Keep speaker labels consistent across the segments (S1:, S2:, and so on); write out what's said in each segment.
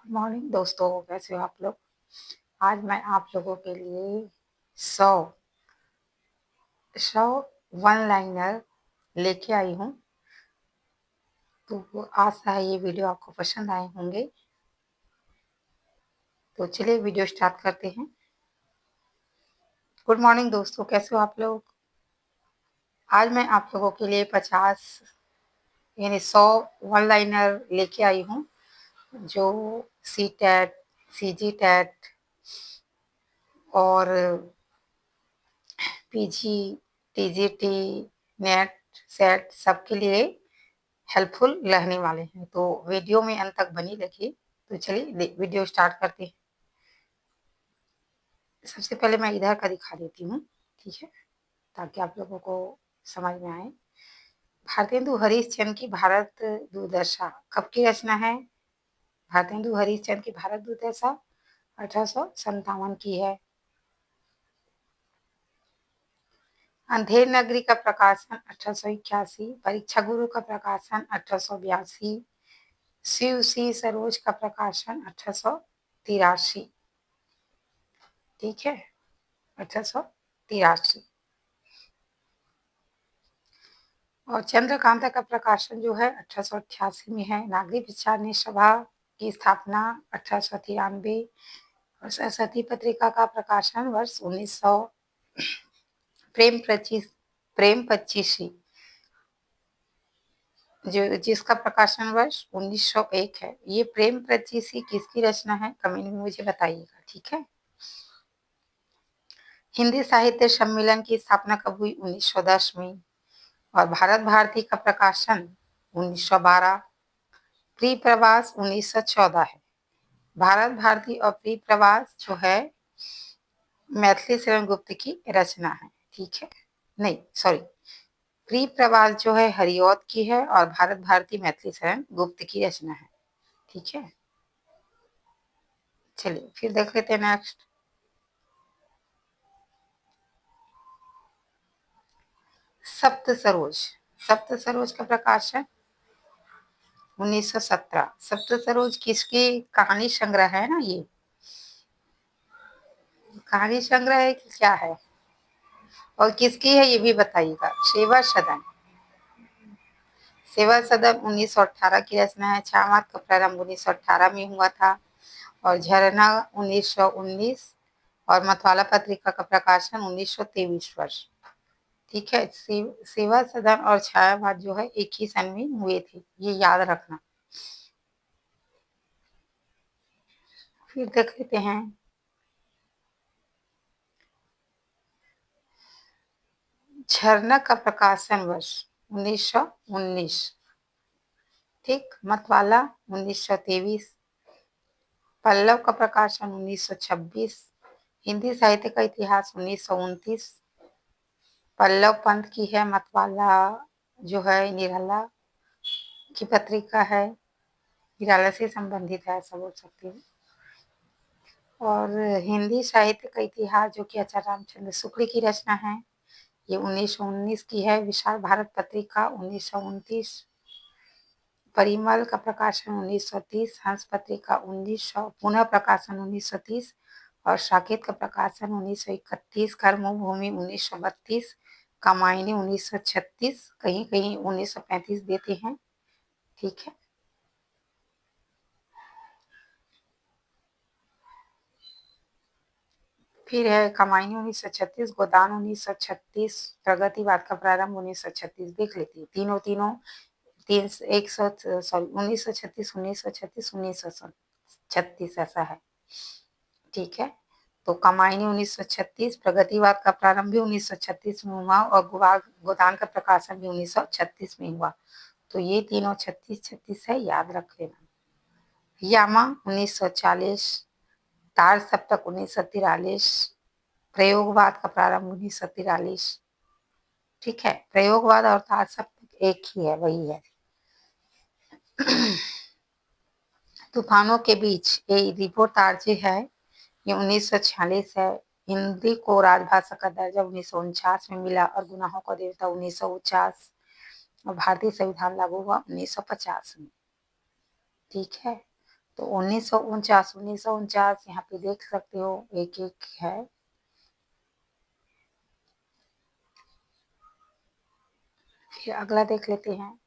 S1: Morning दोस्तों, कैसे हो आप लोग। आज मैं आप लोगों के लिए 100 वन लाइनर लेके आई हूँ। तो आशा है ये वीडियो आपको पसंद आए होंगे। तो चलिए वीडियो स्टार्ट करते हैं। गुड मॉर्निंग दोस्तों, कैसे हो आप लोग। आज मैं आप लोगों के लिए 50 यानी 100 वन लाइनर लेके आई हूँ, जो सी टेट, सी जी टेट और पीजी, टीजीटी, नेट, सेट सबके लिए हेल्पफुल रहने वाले हैं। तो वीडियो में अंत तक बनी रखिए। तो चलिए वीडियो स्टार्ट करते हैं। सबसे पहले मैं इधर का दिखा देती हूँ, ठीक है, ताकि आप लोगों को समझ में आए। भारतेंदु हरिश्चंद्र की भारत दुर्दशा कब की रचना है। भारतेंदु हरिश्चंद्र की भारत दुर्दशा 1857 की है। अंधेर नगरी का प्रकाशन 1881, परीक्षा गुरु का प्रकाशन 1882, शिव सी सरोज का प्रकाशन 1883, ठीक है, 1883। और चंद्रकांता का प्रकाशन जो है 1888 में है। नागरिक विचार सभा की स्थापना 1893 और सरस्वती पत्रिका का प्रकाशन वर्ष 1900। प्रेम पच्चीसी जिसका प्रकाशन वर्ष 1901 है। ये प्रेम पच्चीसी किसकी रचना है, कमेंट में मुझे बताइएगा, ठीक है। हिंदी साहित्य सम्मेलन की स्थापना कब हुई, 1910 में। और भारत भारती का प्रकाशन 1912। प्री प्रवास 1914 है। भारत भारती और प्री प्रवास जो है मैथिली शरण गुप्त की रचना है, ठीक है। नहीं सॉरी, प्री प्रवास जो है हरिऔध की है और भारत भारती मैथिली शरण गुप्त की रचना है, ठीक है। चलिए फिर देख लेते हैं नेक्स्ट। सप्त सरोज का प्रकाशन 1917। सप्त सरोज किसकी कहानी संग्रह है ना, ये कहानी संग्रह है कि क्या है, और किसकी है ये भी बताइएगा। सेवा सदन 1918 की रचना है। छामात का प्रारंभ 1918 में हुआ था और झरना 1919 और मतवाला पत्रिका का प्रकाशन 1923 वर्ष, ठीक है। सेवा सदन और छायावाद जो है एक ही सन में हुए थे, ये याद रखना। फिर देख लेते हैं झरना का प्रकाशन वर्ष 1919, ठीक। मतवाला 1923, पल्लव का प्रकाशन 1926, हिंदी साहित्य का इतिहास 1929। पल्लव पंथ की है, मतवाला जो है निराला की पत्रिका है, निराला से संबंधित है ऐसा बोल सकती हूँ। और हिंदी साहित्य का इतिहास जो कि आचार्य रामचंद्र शुक्ल की रचना है, ये 1919 की है। विशाल भारत पत्रिका 1929, परिमल का प्रकाशन 1930, हंस पत्रिका 1900, पुनः प्रकाशन 1930 और साकेत का प्रकाशन 1931, कर्मभूमि 1932, कामायनी 1936, कहीं कहीं 1935 देते हैं, ठीक है। फिर है कामायनी 1936, गोदान 1936, प्रगतिवाद का प्रारंभ 1936, देख लेती है तीनों तीनों तीन एक सौ सॉरी 1936 1936 1936 ऐसा है, ठीक है। तो कामायनी 1936, प्रगतिवाद का प्रारंभ भी 1936 में हुआ और गोदान का प्रकाशन भी 1936 में हुआ। तो ये तीनों 36 है, याद रख लेना। यामा 1940, तार सप्तक 1943, प्रयोगवाद का प्रारंभ 1943, ठीक है। प्रयोगवाद और तार सप्तक एक ही है, वही है। तूफानों के बीच ये रिपोर्ट आरजे है, ये 1946 है। हिंदी को राजभाषा का दर्जा 1949 में मिला और गुनाहों का देवता 1949 और भारतीय संविधान लागू हुआ 1950 में, ठीक है। तो 1949 यहाँ पे देख सकते हो, एक एक है। फिर अगला देख लेते हैं।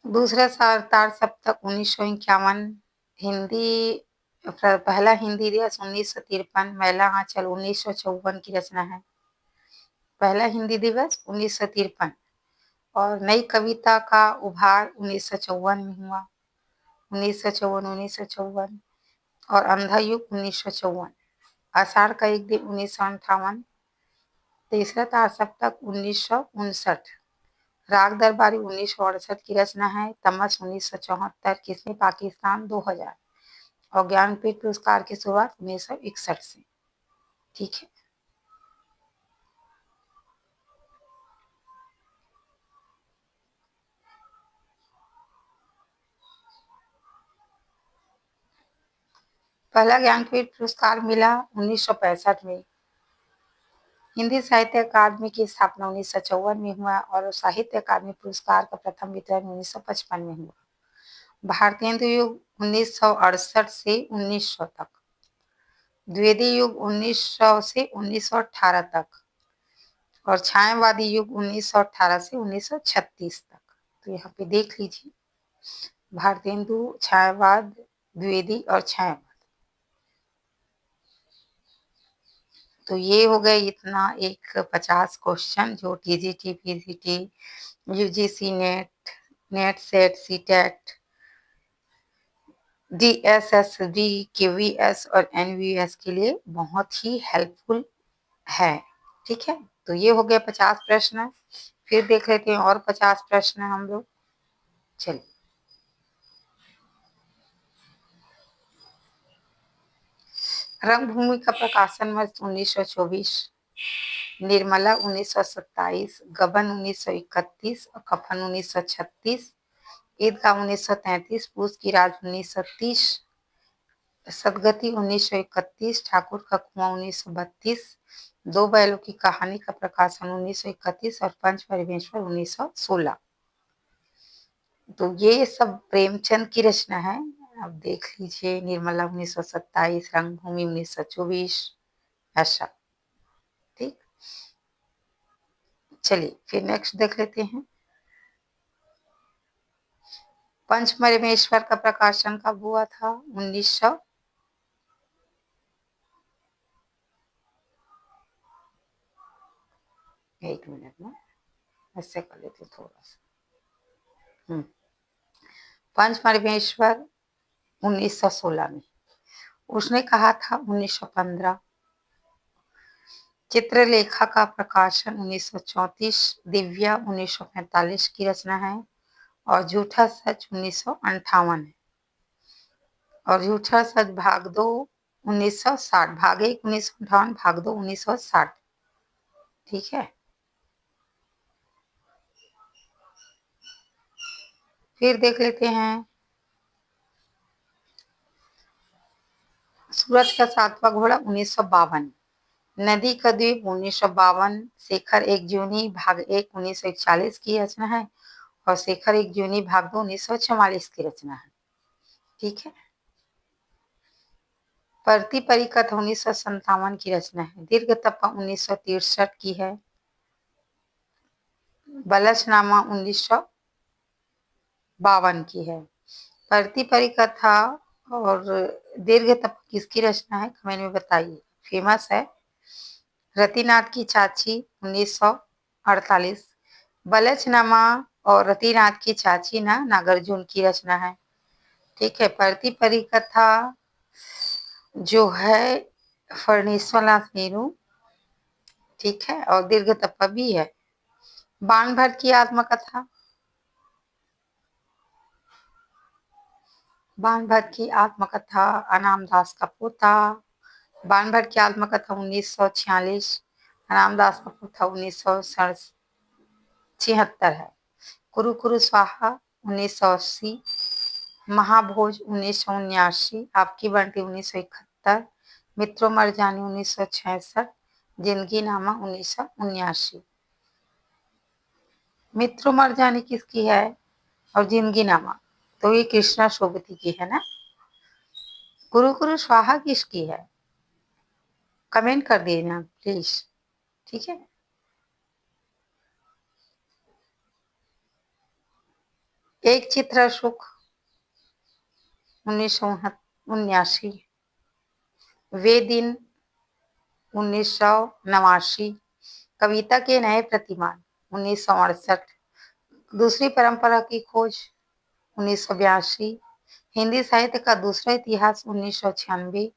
S1: दूसरा तार सप्तक 1951, हिंदी पहला हिंदी दिवस 1953, महिला आंचल 1954 की रचना है। पहला हिंदी दिवस 1953 और नई कविता का उभार 1954 में हुआ। 1954 और अंधा युग 1954, आषाढ़ का एक दिन 1958। तीसरा तार सप्तक 1959, राग दरबारी 1968 की रचना है। तमस 1974, किसमें पाकिस्तान 2000 और ज्ञानपीठ पुरस्कार की शुरुआत 1961 से। ठीक है, पहला ज्ञानपीठ पुरस्कार मिला 1965 में। हिंदी साहित्य अकादमी की स्थापना 1954 में हुआ और साहित्य अकादमी पुरस्कार का प्रथम वितरण 1955 में हुआ। भारतीय युग 1968 से 1900 तक, द्विवेदी युग 1900 से 1918 तक और छायावादी युग 1918 से 1936 तक। तो यहाँ पे देख लीजिए, भारतेंदु, छायावाद, द्विवेदी और छायावाद। तो ये हो गए इतना एक 50 क्वेश्चन जो TGT, PGT, UGC net, net set, CTET, DSSB, KVS और एनवीएस के लिए बहुत ही हेल्पफुल है। ठीक है, तो ये हो गया 50 प्रश्न। फिर देख लेते हैं और 50 प्रश्न हम लोग। चलिए, रंगभूमि का प्रकाशन वर्ष 1924, निर्मला 1927, गबन 1931 और कफन 1936, ईदगाह 1933, पूस की राज 1930, सदगति 1931, ठाकुर का कुआं 1932, दो बैलों की कहानी का प्रकाशन 1931 और पंच परमेश्वर 1916। तो ये सब प्रेमचंद की रचना है। अब देख लीजिए, निर्मला 1927, रंगभूमि 1924, ऐसा। ठीक, चलिए फिर नेक्स्ट देख लेते हैं। पंचमरेश्वर का प्रकाशन कब हुआ था? 1900, एक मिनट में ऐसे कर लेते थोड़ा सा। पंचमरेश्वर 1916 में, उसने कहा था 1915। चित्रलेखा का प्रकाशन 1934, दिव्या 1945 की रचना है और झूठा सच 1958 है और झूठा सच भाग 2 1960, भाग 1 1958, भाग 2 1960। ठीक है, फिर देख लेते हैं। सूरज का सातवां घोड़ा 1952, नदी का द्वीप 1952, शेखर एक जूनी भाग 1 1941 की रचना है और शेखर एक जूनी भाग 2 1944 की रचना है। ठीक है, परती परिकथ 1957 की रचना है। दीर्घ तप्पा 1963 की है। बलशनामा 1952 की है। परती परिकथा और दीर्घ तप्पा किसकी रचना है, कमेंट में बताइए। फेमस है। रतिनाथ की चाची 1948, बलचनामा और रतिनाथ की चाची ना नागार्जुन की रचना है। ठीक है, परती परिकथा जो है फर्नीश्वरनाथ मीनू। ठीक है, और दीर्घ तप्पा भी है। बाणभट्ट की आत्मकथा, बाणभट्ट की आत्मकथा अनामदास का पोता। बाणभट्ट की आत्मकथा 1946, अनामदास का पोता 1976 है। कुरु कुरु स्वाहा 1980, महाभोज 1979, आपकी बंटी 1971, मित्रों मरजानी 1966, जिंदगी नामा 1979। मित्र मर जाने किसकी है? और जिंदगी नामा, तो ये कृष्णा शोभती की है ना। गुरु गुरु स्वाहा किसकी है? कमेंट कर देना प्लीज, ठीक है। एक चित्र सुख 1979, वे दिन 1989, कविता के नए प्रतिमान 1968, दूसरी परंपरा की खोज 1982, हिंदी साहित्य का दूसरा इतिहास 1996,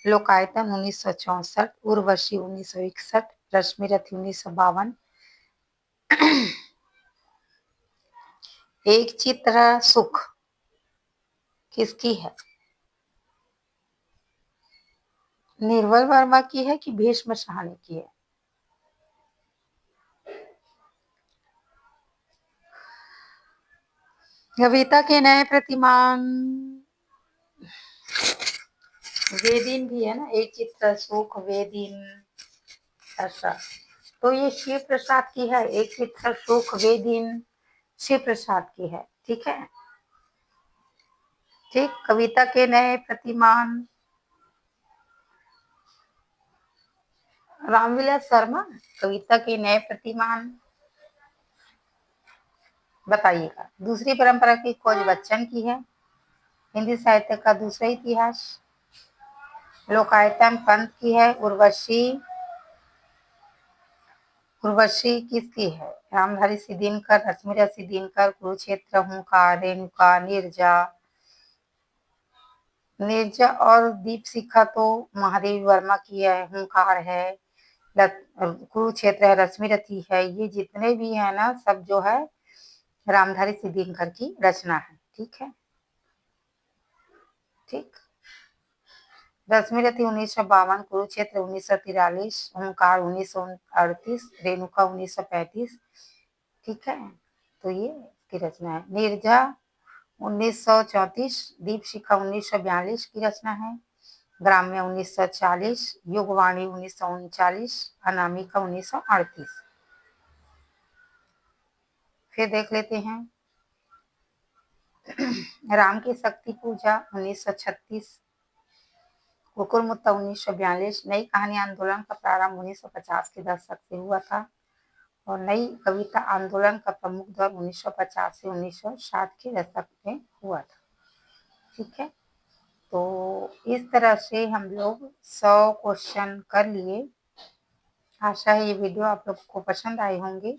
S1: लोकायतन 1964, उर्वशी 1961, रश्मि रथी 1952। एक चित्र सुख किसकी है? निर्मल वर्मा की है कि भीष्म सहानी की है? कविता के नए प्रतिमान वे दिन भी है ना, एक चित्र सुख वे दिन, ऐसा। तो ये शिव प्रसाद की है, एक चित्र सुख वे दिन शिव प्रसाद की है, ठीक है। ठीक, कविता के नए प्रतिमान रामविलास शर्मा, कविता के नए प्रतिमान बताइएगा। दूसरी परंपरा की खोज बच्चन की है, हिंदी साहित्य का दूसरा इतिहास, लोकायतन पंत की है, उर्वशी किसकी है? रामधारी सिद्दीनकर, रश्मिरथ सिद्दीनकर, कुरुक्षेत्र, हुंकार, रेणुका, नीरजा और दीपशिखा तो महादेवी वर्मा की है, हुंकार है, कुरुक्षेत्र है, रश्मिरथी है, ये जितने भी है ना सब जो है रामधारी सिद्दीनकर की रचना है, ठीक है। ठीक, रश्मिरथी 1952, कुरुक्षेत्र 1943, ओंकार 1938, रेणुका 1935, ठीक है। तो ये की रचना है। नीरजा 1934, दीपशिखा 1942 की रचना है। ग्राम्य 1940, युगवाणी 1939, अनामिका 1938। फिर देख लेते हैं राम की शक्ति पूजा 1936, कुकुरमुत्ता 1942, नई कहानी आंदोलन का प्रारंभ 1950 के दशक से हुआ था और नई कविता आंदोलन का प्रमुख दौर 1950 से 1960 के दशक में हुआ था, ठीक है। तो इस तरह से हम लोग 100 क्वेश्चन कर लिए। आशा है ये वीडियो आप लोग को पसंद आए होंगे।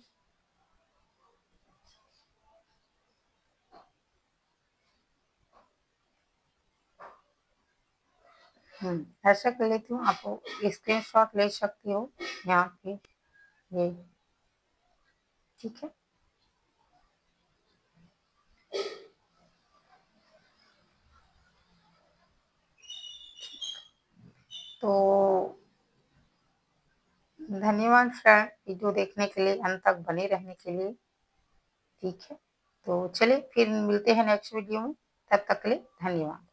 S1: ऐसा कर लेती हूँ, आपको स्क्रीनशॉट ले सकती हो यहाँ पे, ये ठीक है। तो धन्यवाद फ्रेंड, वीडियो देखने के लिए, अंत तक बने रहने के लिए, ठीक है। तो चलिए फिर मिलते हैं नेक्स्ट वीडियो में, तब तक के लिए धन्यवाद।